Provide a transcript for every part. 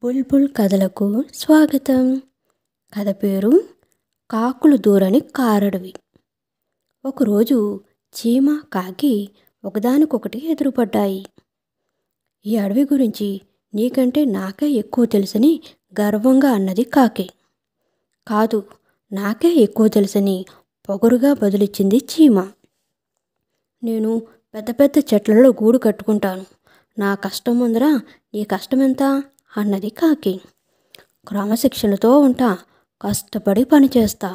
బుల్బుల్ కథలకు స్వాగతం. కథ పేరు కాకులు దూరని కారడవి. ఒకరోజు చీమ కాకి ఒకదానికొకటి ఎదురుపడ్డాయి. ఈ అడవి గురించి నీకంటే నాకే ఎక్కువ తెలుసని గర్వంగా అన్నది కాకి. కాదు, నాకే ఎక్కువ తెలుసని పొగరుగా బదులిచ్చింది చీమ. నేను పెద్ద పెద్ద చెట్లలో గూడు కట్టుకుంటాను. నా కష్టం ముందర నీ కష్టమెంత అన్నది కాకి. క్రమశిక్షణతో ఉంటా, కష్టపడి పనిచేస్తా,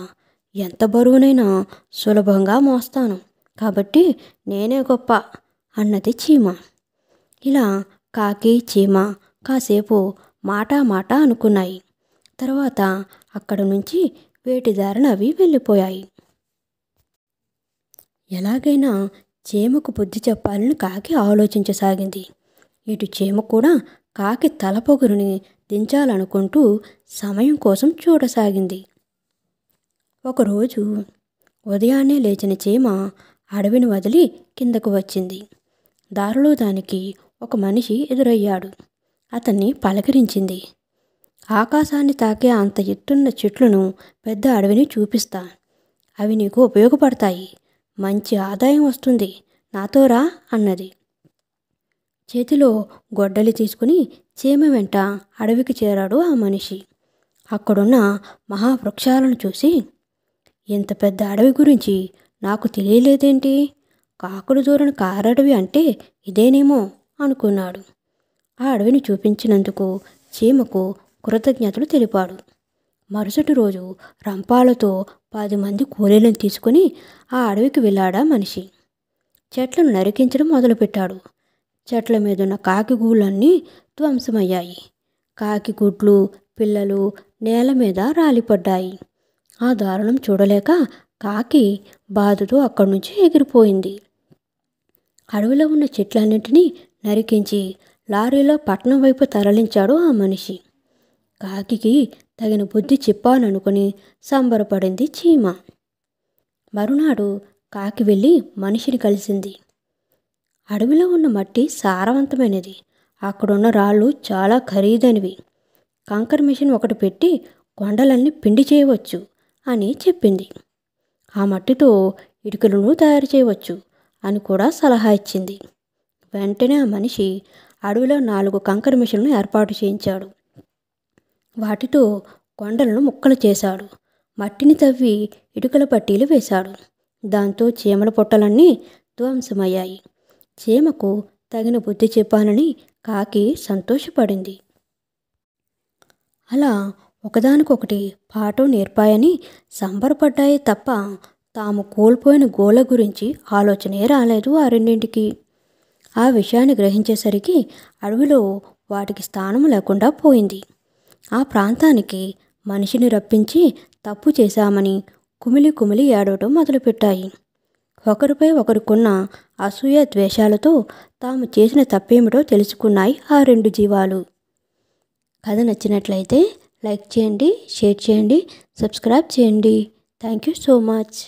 ఎంత బరువునైనా సులభంగా మోస్తాను, కాబట్టి నేనే గొప్ప అన్నది చీమ. ఇలా కాకి చీమ కాసేపు మాట అనుకున్నాయి. తర్వాత అక్కడి నుంచి వేటి దారిన అవి వెళ్ళిపోయాయి. ఎలాగైనా చీమకు బుద్ధి చెప్పాలని కాకి ఆలోచించసాగింది. ఇటు చీమ కూడా కాకి తల పొగరుని దించాలనుకుంటూ సమయం కోసం చూడసాగింది. ఒకరోజు ఉదయాన్నే లేచిన చీమ అడవిని వదిలి కిందకు వచ్చింది. దారిలో దానికి ఒక మనిషి ఎదురయ్యాడు. అతన్ని పలకరించింది. ఆకాశాన్ని తాకే అంత ఎత్తున్న చెట్లను, పెద్ద అడవిని చూపిస్తా. అవి నీకు ఉపయోగపడతాయి, మంచి ఆదాయం వస్తుంది, నాతో రా అన్నది. చేతిలో గొడ్డలి తీసుకుని చీమ వెంట అడవికి చేరాడు ఆ మనిషి. అక్కడున్న మహావృక్షాలను చూసి, ఇంత పెద్ద అడవి గురించి నాకు తెలియలేదేంటి? కాకులు దూరని కారడవి అంటే ఇదేనేమో అనుకున్నాడు. ఆ అడవిని చూపించినందుకు చీమకు కృతజ్ఞతలు తెలిపాడు. మరుసటి రోజు రంపాలతో 10 మంది కూలీలను తీసుకుని ఆ అడవికి వెళ్ళాడా మనిషి. చెట్లను నరికించడం మొదలుపెట్టాడు. చెట్ల మీదున్న కాకి గూళ్ళన్నీ ధ్వంసమయ్యాయి. కాకి గుడ్లు, పిల్లలు నేల మీద రాలిపడ్డాయి. ఆ దారుణం చూడలేక కాకి బాధతో అక్కడి నుంచి ఎగిరిపోయింది. అడవిలో ఉన్న చెట్లన్నింటినీ నరికించి లారీలో పట్నం వైపు తరలించాడు ఆ మనిషి. కాకికి తగిన బుద్ధి చెప్పాలనుకుని సంబరపడింది చీమ. మరునాడు కాకి వెళ్ళి మనిషిని కలిసింది. అడవిలో ఉన్న మట్టి సారవంతమైనది, అక్కడున్న రాళ్ళు చాలా ఖరీదైనవి. కంకర్ మిషన్ ఒకటి పెట్టి కొండలన్నీ పిండి చేయవచ్చు అని చెప్పింది. ఆ మట్టితో ఇటుకలను తయారు చేయవచ్చు అని కూడా సలహా ఇచ్చింది. వెంటనే ఆ మనిషి అడవిలో 4 కంకర్ మిషన్లను ఏర్పాటు చేయించాడు. వాటితో కొండలను ముక్కలు చేశాడు. మట్టిని తవ్వి ఇటుకల పట్టీలు వేశాడు. దాంతో చీమల పొట్టలన్నీ ధ్వంసమయ్యాయి. చీమకు తగిన బుద్ధి చెప్పానని కాకి సంతోషపడింది. అలా ఒకదానికొకటి పాఠం నేర్పాయని సంబరపడ్డాయి తప్ప తాము కోల్పోయిన గోల గురించి ఆలోచనే రాలేదు ఆ రెండింటికి. ఆ విషయాన్ని గ్రహించేసరికి అడవిలో వాటికి స్థానం లేకుండా పోయింది. ఆ ప్రాంతానికి మనిషిని రప్పించి తప్పు చేశామని కుమిలి కుమిలి ఏడవటం మొదలుపెట్టాయి. ఒకరిపై ఒకరికున్న అసూయ ద్వేషాలతో తాము చేసిన తప్పేమిటో తెలుసుకున్నాయి ఆ 2 జీవాలు. కథ నచ్చినట్లయితే లైక్ చేయండి, షేర్ చేయండి, సబ్స్క్రైబ్ చేయండి. Thank you so much.